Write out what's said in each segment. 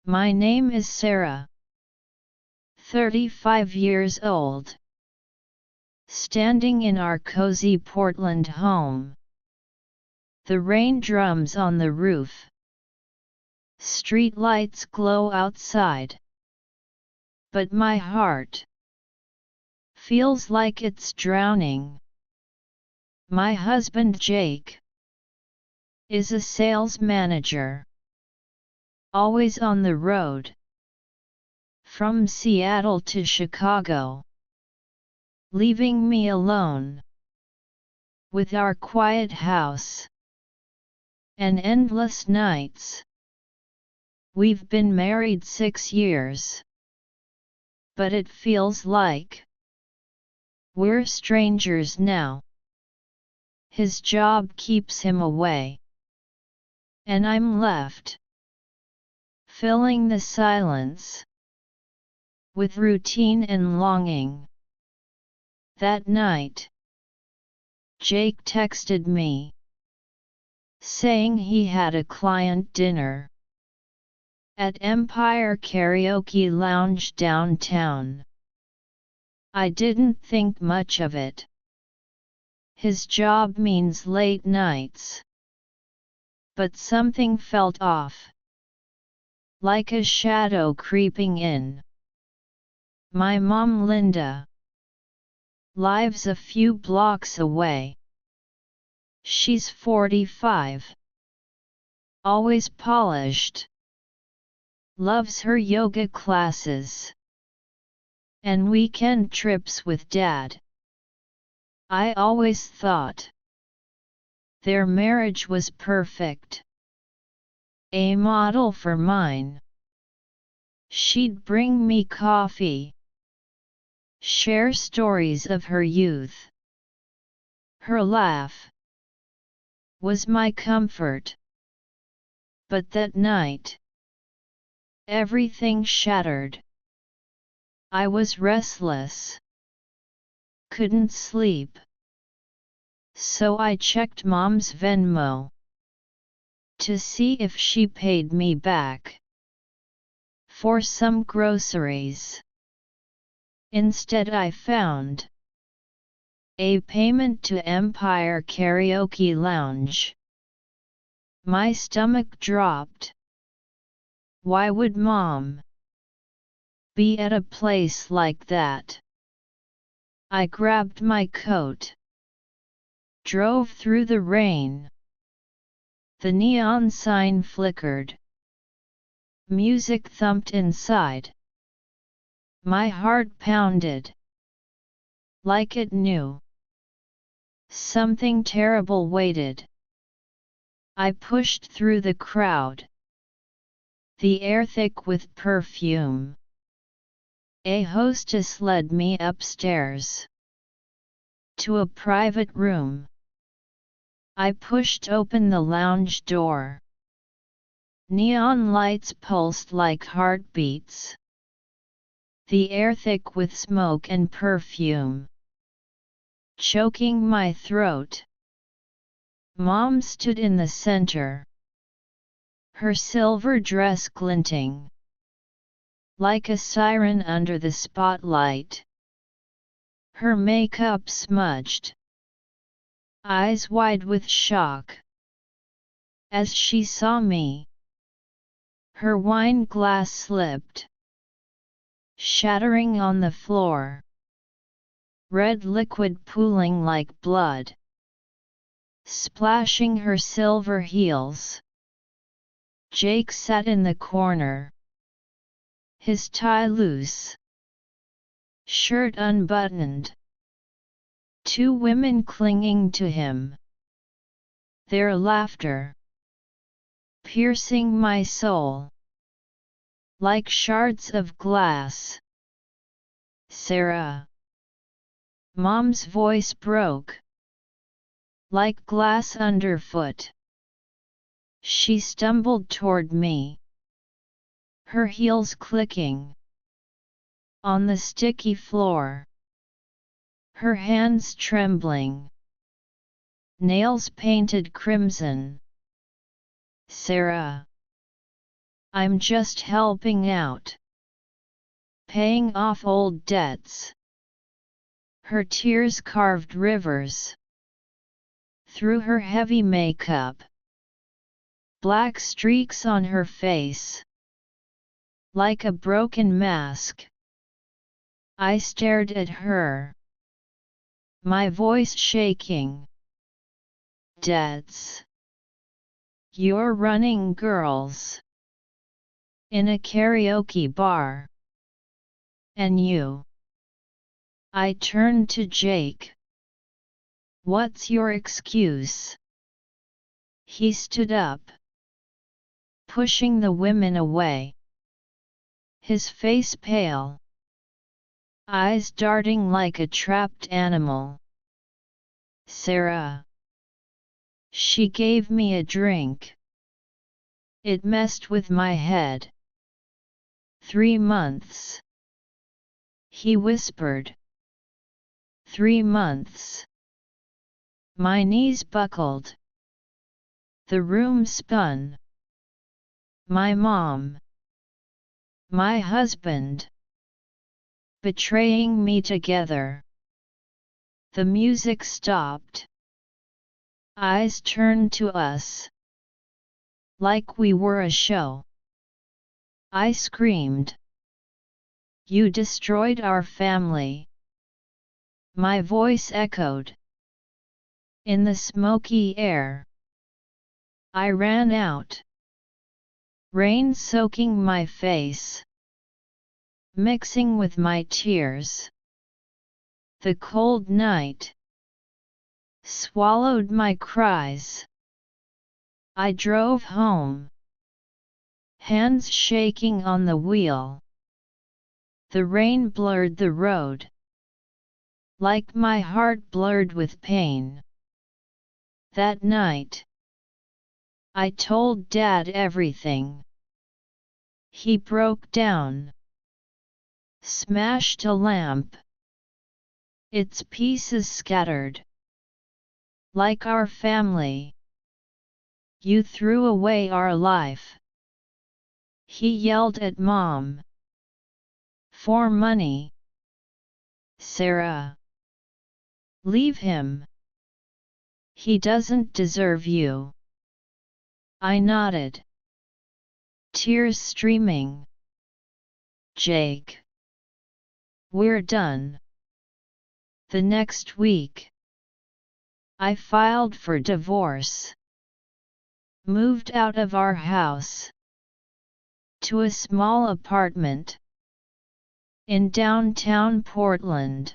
My name is Sarah, 35 years old, standing in our cozy Portland home. The rain drums on the roof. Street lights glow outside. But my heart feels like it's drowning. My husband Jake is a sales manager, always on the road, from Seattle to Chicago, leaving me alone with our quiet house and endless nights. We've been married 6 years, but it feels like we're strangers now. His job keeps him away, and I'm left filling the silence with routine and longing. That night, Jake texted me, saying he had a client dinner at Empire Karaoke Lounge downtown. I didn't think much of it. His job means late nights. But something felt off, like a shadow creeping in. My mom Linda lives a few blocks away. She's 45, always polished, loves her yoga classes and weekend trips with Dad. I always thought their marriage was perfect, a model for mine. She'd bring me coffee, share stories of her youth. Her laugh was my comfort. But that night, everything shattered. I was restless, couldn't sleep. So I checked Mom's Venmo to see if she paid me back for some groceries. Instead, I found a payment to Empire Karaoke Lounge. My stomach dropped. Why would Mom be at a place like that? I grabbed my coat, drove through the rain. The neon sign flickered. Music thumped inside. My heart pounded, like it knew something terrible waited. I pushed through the crowd, the air thick with perfume. A hostess led me upstairs to a private room. I pushed open the lounge door. Neon lights pulsed like heartbeats. The air thick with smoke and perfume, choking my throat. Mom stood in the center, her silver dress glinting like a siren under the spotlight. Her makeup smudged, eyes wide with shock. As she saw me, her wine glass slipped, shattering on the floor. Red liquid pooling like blood, splashing her silver heels. Jake sat in the corner, his tie loose, shirt unbuttoned. Two women clinging to him, their laughter piercing my soul like shards of glass. Sarah. Mom's voice broke like glass underfoot. She stumbled toward me, her heels clicking on the sticky floor, her hands trembling, nails painted crimson. Sarah, I'm just helping out. Paying off old debts. Her tears carved rivers through her heavy makeup. Black streaks on her face, like a broken mask. I stared at her, my voice shaking. Debts. You're running girls in a karaoke bar. And you? I turned to Jake. What's your excuse? He stood up, pushing the women away. His face pale, eyes darting like a trapped animal. Sarah. She gave me a drink. It messed with my head. 3 months. He whispered. 3 months. My knees buckled. The room spun. My mom. My husband. Betraying me together. The music stopped. Eyes turned to us. Like we were a show. I screamed. You destroyed our family. My voice echoed in the smoky air. I ran out. Rain soaking my face, mixing with my tears. The cold night swallowed my cries. I drove home, hands shaking on the wheel. The rain blurred the road, like my heart blurred with pain. That night, I told Dad everything. He broke down, smashed a lamp, its pieces scattered. Like our family. You threw away our life. He yelled at Mom. For money. Sarah. Leave him. He doesn't deserve you. I nodded. Tears streaming. Jake. We're done. The next week, I filed for divorce. Moved out of our house to a small apartment in downtown Portland.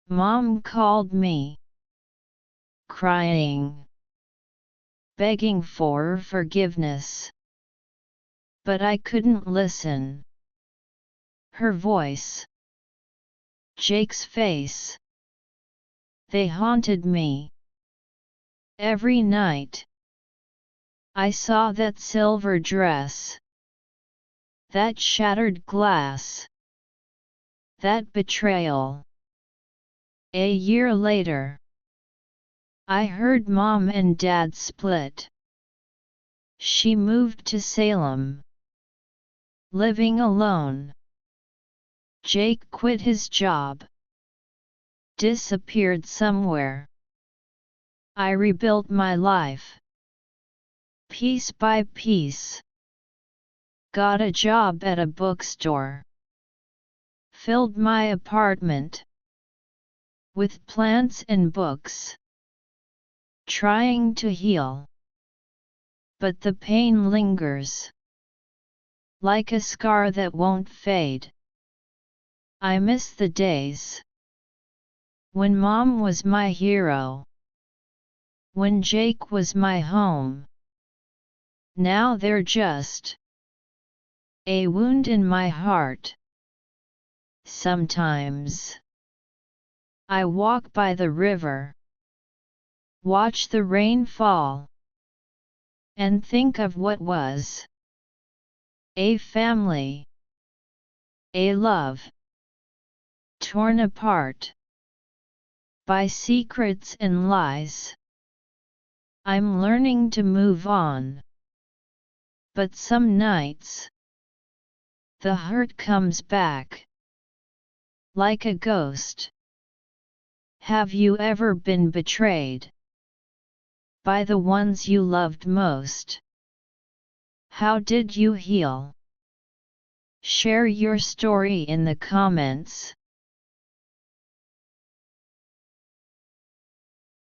Mom called me, crying, begging for forgiveness. But I couldn't listen. Her voice, Jake's face, they haunted me. Every night, I saw that silver dress, that shattered glass, that betrayal. A year later, I heard Mom and Dad split. She moved to Salem, living alone. Jake quit his job, disappeared somewhere. I rebuilt my life, piece by piece. Got a job at a bookstore. Filled my apartment with plants and books. Trying to heal. But the pain lingers. Like a scar that won't fade. I miss the days when Mom was my hero. When Jake was my home. Now they're just a wound in my heart. Sometimes I walk by the river, watch the rain fall, and think of what was. A family, a love, torn apart by secrets and lies. I'm learning to move on. But some nights, the hurt comes back, like a ghost. Have you ever been betrayed by the ones you loved most? How did you heal? Share your story in the comments.